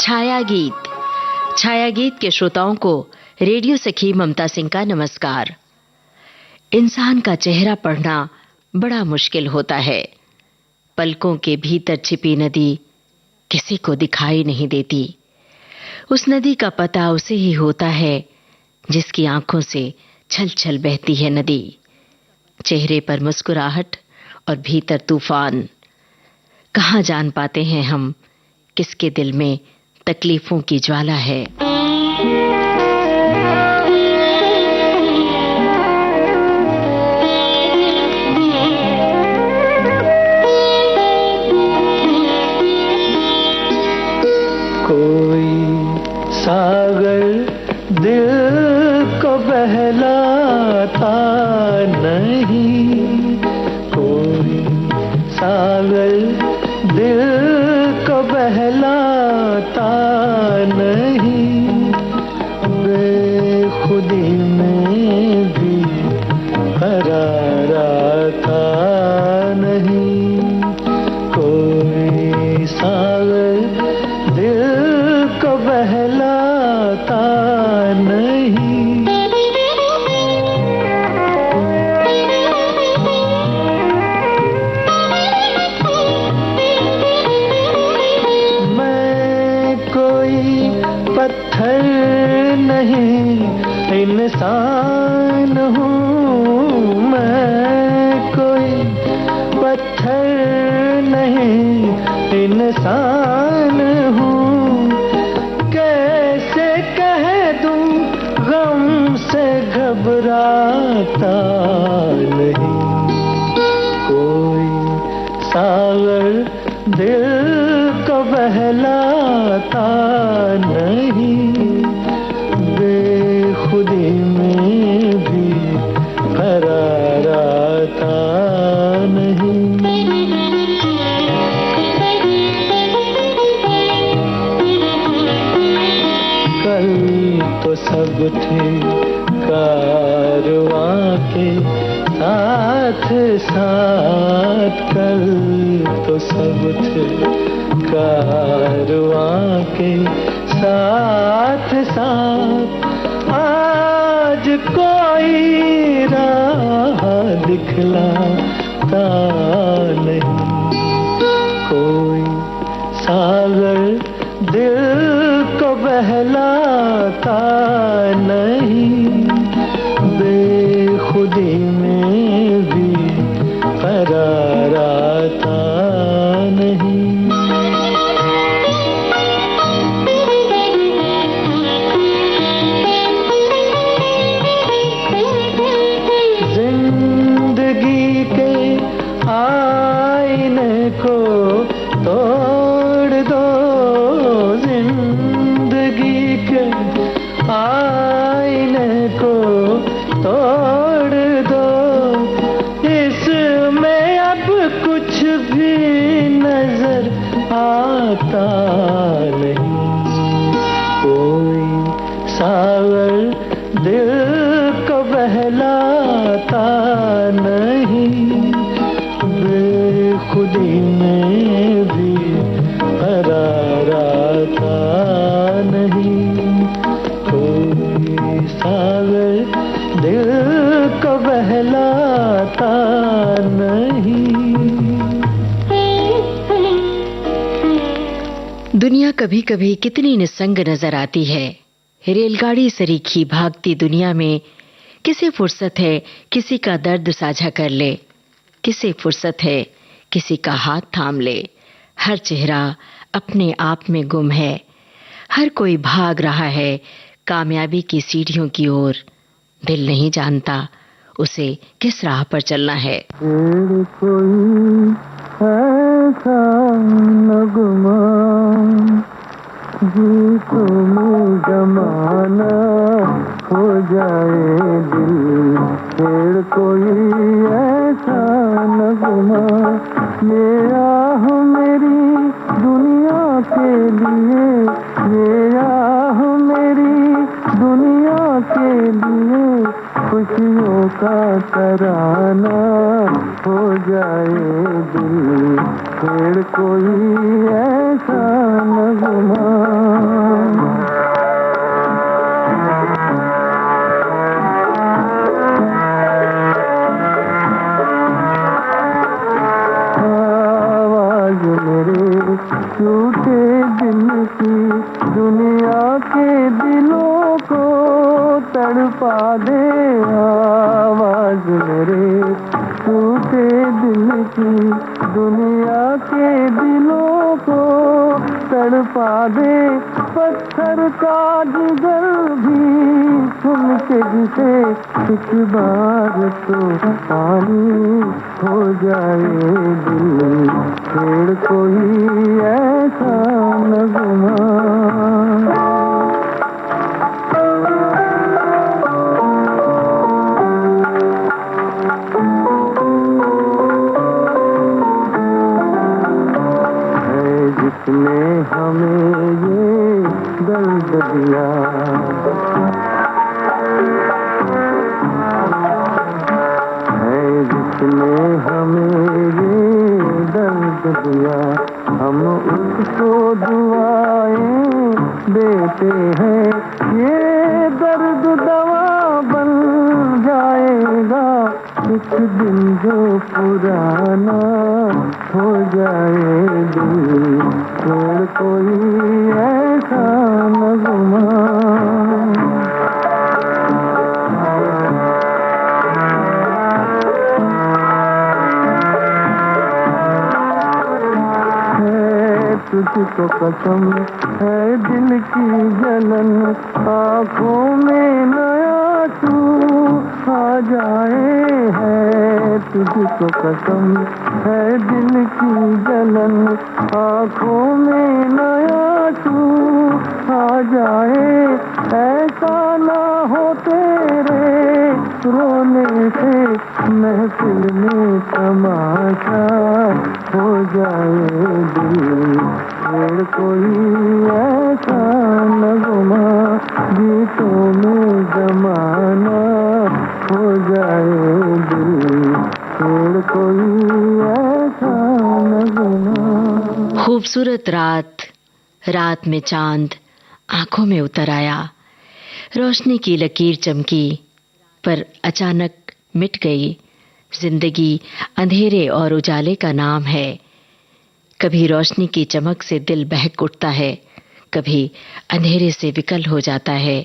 छाया गीत। छाया गीत के श्रोताओं को रेडियो सखी ममता सिंह का नमस्कार। इंसान का चेहरा पढ़ना बड़ा मुश्किल होता है। पलकों के भीतर छिपी नदी किसी को दिखाई नहीं देती। उस नदी का पता उसे ही होता है जिसकी आंखों से छल छल बहती है नदी। चेहरे पर मुस्कुराहट और भीतर तूफान। कहाँ जान पाते हैं हम किसके दिल में तकलीफों की ज्वाला है। कोई सागर दिल को बहलाता नहीं, कोई सागर दिल को बहलाता नहीं, बेखुदी में भी करार आता नहीं। कोई सागर दिल को बहलाता नहीं। पत्थर नहीं इंसान हूँ मैं, कोई पत्थर नहीं इंसान हूँ। कैसे कह दूँ गम से घबराता नहीं। कोई सागर दिल को बहलाता नहीं, बेखुदी में भी करार आता नहीं। कल तो सब थे कारवां के साथ साथ, कल तो सब थे कारवां के साथ साथ। आज कोई राह दिखलाता नहीं। कोई सागर दिल को बहलाता नहीं, बेखुदी में भी करार आता नहीं। जिंदगी के आईने को तोड़ दो, जिंदगी के आईने को तोड़ दो। इसमें अब कुछ भी नजर आता नहीं। कोई सागर दिल को बहलाता नहीं, बेखुदी में भी करार आता नहीं। कोई सागर दिल को बहलाता नहीं। दुनिया कभी कभी कितनी निस्संग नजर आती है। रेलगाड़ी सरीखी भागती दुनिया में किसे फुर्सत है किसी का दर्द साझा कर ले, किसे फुर्सत है किसी का हाथ थाम ले। हर चेहरा अपने आप में गुम है, हर कोई भाग रहा है कामयाबी की सीढ़ियों की ओर। दिल नहीं जानता उसे किस राह पर चलना है। कोई ऐसा नगमा जिसको में जमाना हो जाए दिल, फिर कोई ऐसा नगमा मेरा हो मेरी दुनिया के लिए, मेरा हो मेरी दुनिया के लिए। खुशियों का तराना हो जाए दिल, फिर कोई ऐसा नगमा। दे पत्थर का जिगर भी सुन के जिसे एक बार तो पानी हो जाए दिल, छेड़ कोई ऐसा नगमा। जिसने हमें ये दर्द दिया, है जिसने हमें ये दर्द दिया, हम उसको दुआएं देते हैं। ये दर्द दवा बन जाएगा एक दिन जो पुराना हो जाए दिल, छोड़ कोई ऐसा नगमा। तुझको कसम है दिल की जलन, आँखों में नया तू आ जाए। है तुझको कसम है दिल की जलन, आँखों में नया तू आ जाए। ऐसा ना हो तेरे रोने से महफिल में तमाशा हो जाए दिल, छेड़ कोई ऐसा नगमा, गीतों में जमाना हो जाए दिल, छेड़ कोई ऐसा नगमा। खूबसूरत रात, रात में चांद आंखों में उतर आया, रोशनी की लकीर चमकी पर अचानक मिट गई। जिंदगी अंधेरे और उजाले का नाम है। कभी रोशनी की चमक से दिल बहक उठता है, कभी अंधेरे से विकल हो जाता है।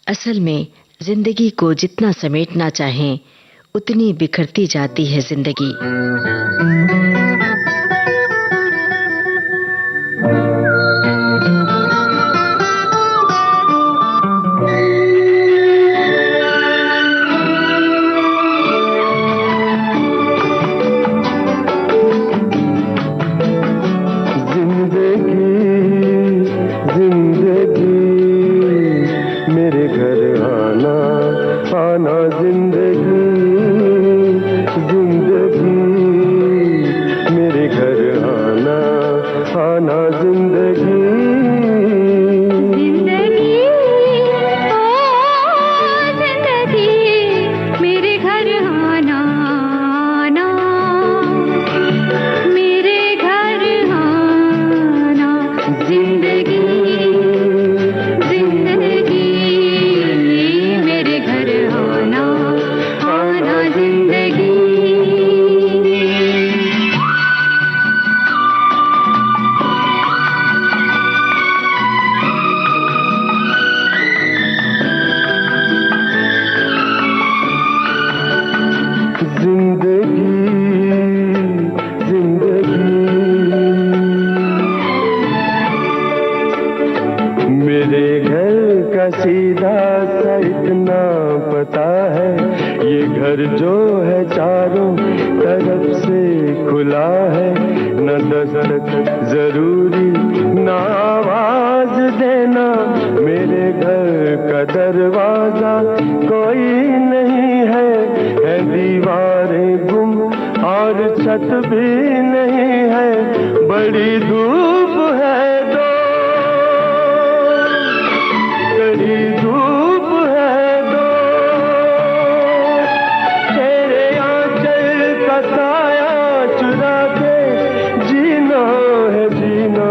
असल में जिंदगी को जितना समेटना चाहें उतनी बिखरती जाती है जिंदगी। सीधा सा इतना पता है, ये घर जो है चारों तरफ से खुला है। न दस्तक जरूरी न आवाज देना, मेरे घर का दरवाजा कोई नहीं है। है दीवारें गुम और छत भी नहीं है, बड़ी धूप है दो, बड़ी धूप है दो। तेरे आंचल का साया चुरा के जीना है जीना,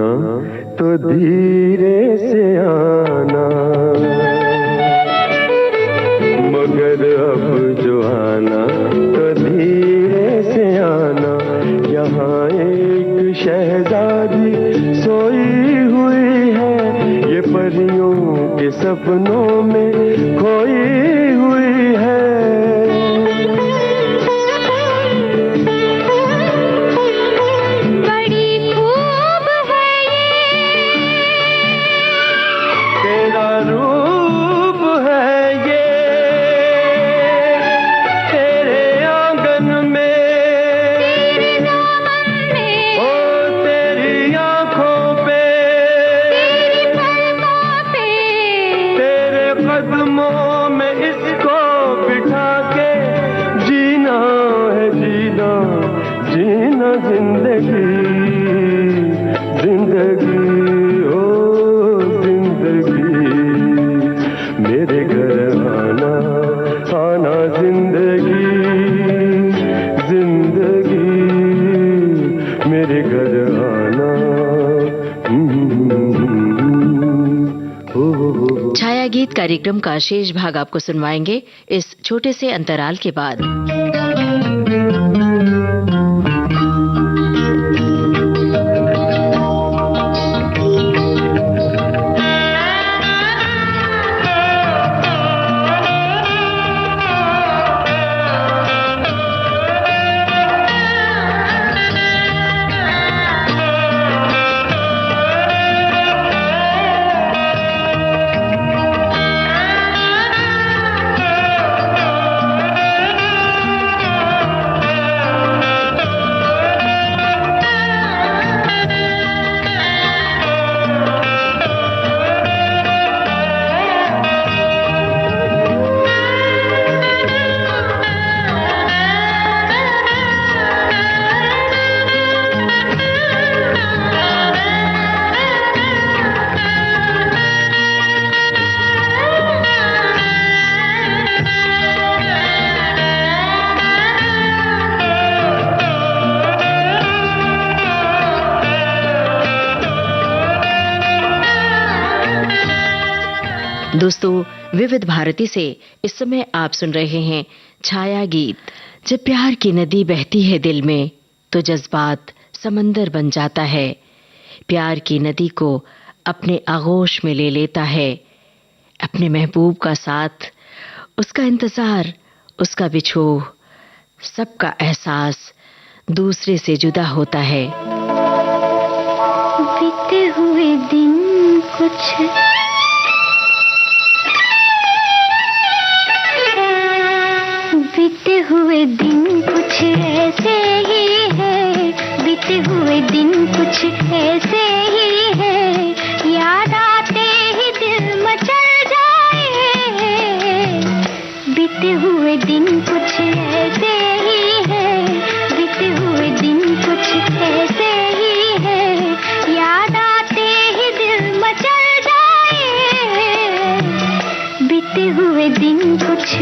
आना तो धीरे से आना, मगर अब जो आना तो धीरे से आना। यहाँ एक शहजादी सोई हुई है, ये परियों के सपनों में खोई हुई है। कदमों में इसको बिठा के जीना है, जीना जीना जिंदगी, जिंदगी ओ जिंदगी। मेरे घर आना आना जिंदगी, जिंदगी मेरे घर आना। छाया गीत कार्यक्रम का शेष भाग आपको सुनवाएंगे इस छोटे से अंतराल के बाद। दोस्तों, विविध भारती से इस समय आप सुन रहे हैं छाया गीत। जब प्यार की नदी बहती है दिल में तो जज्बात समंदर बन जाता है। प्यार की नदी को अपने आगोश में ले लेता है। अपने महबूब का साथ, उसका इंतजार, उसका बिछोह, सबका एहसास दूसरे से जुदा होता है। बीते हुए दिन कुछ बीते हुए दिन कुछ ऐसे ही है, बीते हुए दिन कुछ ऐसे ही है, याद आते ही दिल मचल जाए। बीते हुए दिन कुछ ऐसे ही है, बीते हुए दिन कुछ ऐसे ही है, याद आते ही दिल मचल जाए। बीते हुए दिन कुछ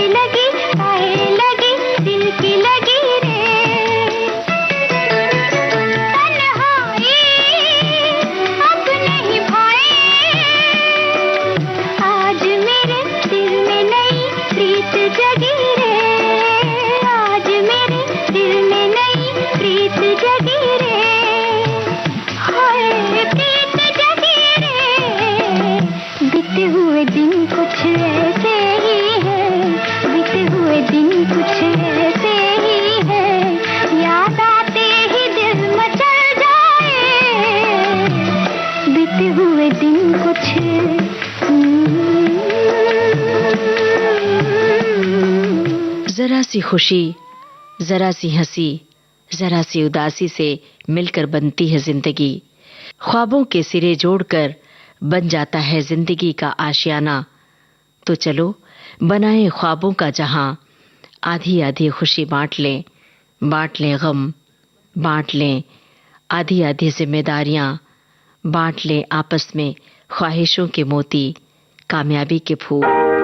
लगी दिल की लगी रे। तन्हाई अब नहीं भाई, आज मेरे दिल में नई प्रीत जगी रे। आज मेरे दिल में नई प्रीत जगी रे। हाय प्रीत जगी रे। बीते हुए दिन कुछ ऐसे ही है, बीते हुए दिन कुछ ऐसे ही है, याद आते ही दिल मचल जाए। बीते हुए दिन कुछ जरा सी खुशी, जरा सी हंसी, जरा सी उदासी से मिलकर बनती है जिंदगी। ख्वाबों के सिरे जोड़कर बन जाता है जिंदगी का आशियाना। तो चलो बनाए ख्वाबों का जहां, आधी आधी खुशी बांट लें गम, बांट लें आधी आधी जिम्मेदारियां, बांट लें आपस में ख्वाहिशों के मोती, कामयाबी के फूल।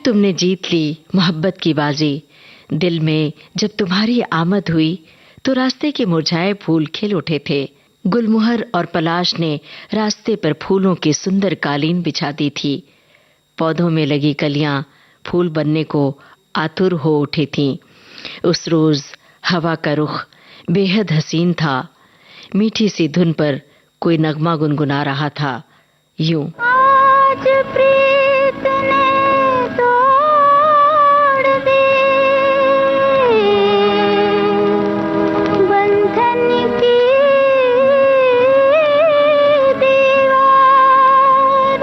तुमने जीत ली मोहब्बत की बाजी। दिल में जब तुम्हारी आमद हुई तो रास्ते के मुरझाए फूल खिल उठे थे। गुलमोहर और पलाश ने रास्ते पर फूलों की सुंदर कालीन बिछा दी थी। पौधों में लगी कलियां फूल बनने को आतुर हो उठी थीं। उस रोज हवा का रुख बेहद हसीन था। मीठी सी धुन पर कोई नगमा गुनगुना रहा था यूं। आज प्रीत ने तोड़ दी बंधन की दीवार,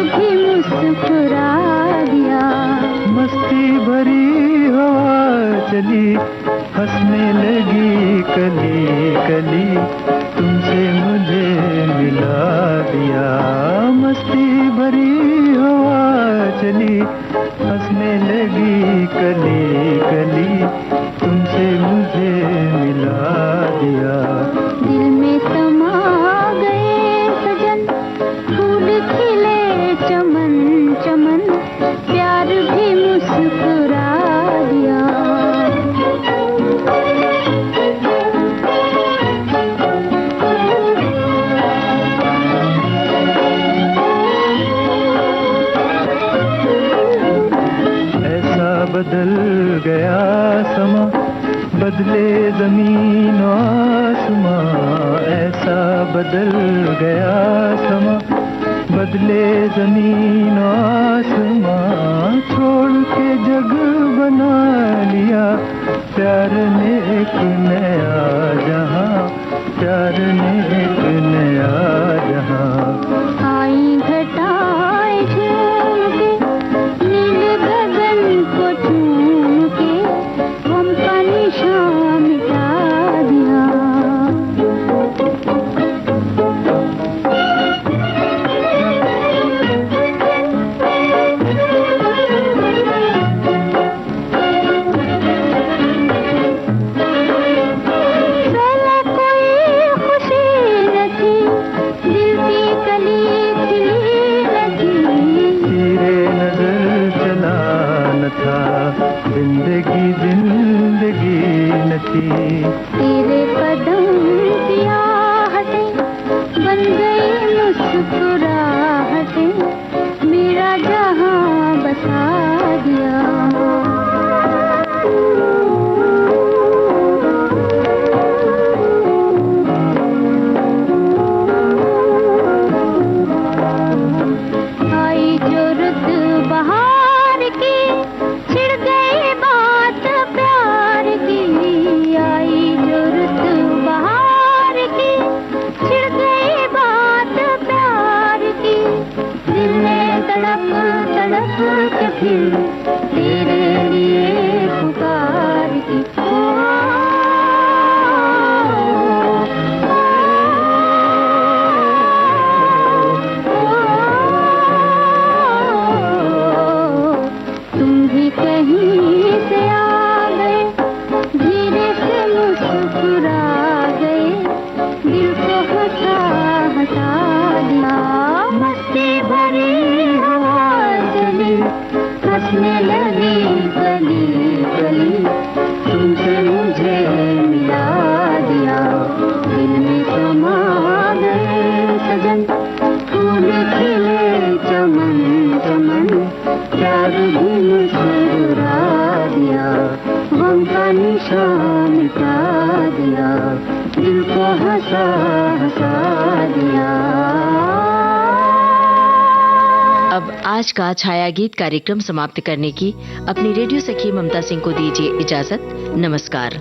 भी मुस्कुरा दिया। मस्ती भरी हवा चली, हंसने लगी कली कली, तुमसे मुझे मिला दिया। मस्ती भरी हवा चली, हंसने लगी कली कली, तुमसे मुझे मिला दिया। दिल में समा गए सजन, फूल खिले चमन चमन, प्यार भी मुस्कुरा दिया। ऐसा बदल गया समा, बदले जमीन आसमां। ऐसा बदल गया समा, बदले जमीन आसमां। छोड़ के जग बना लिया प्यार ने एक नया जहां, प्यार ने एक नया जहां। आई घटाएं झूम के, नील गगन को चूम के, गम का निशान मिटा दिया। पहले कोई खुशी न थी, दिल की कली खिली न थी। तेरे नजर चला न था, जिंदगी जिंदगी न थी। तेरे कदम की आहटें बन गई मुस्कुराहटें, मेरा जहां बसा दिया। आई जो रुत बहार की, छिड़ गई बात प्यार की। आई जो रुत बहार की, छिड़ गई बात प्यार की। दिल ने तड़प तड़प के फिर तेरे लिए पुकार की। तुम भी कहीं से आ गए, धीरे से मुस्कुरा गए, दिल को हंसा हंसा दिया। मस्ती भरी हवा चली, हंसने लगी गली गली, तुमसे मुझे मिला दिया। दिल में समा गए सजन, फूल खिले चमन चमन, प्यार भी मुस्कुरा दिया। गम का निशान मिटा दिया, दिल को हंसा हंसा दिया। अब आज का छाया गीत कार्यक्रम समाप्त करने की अपनी रेडियो सखी ममता सिंह को दीजिए इजाजत। नमस्कार।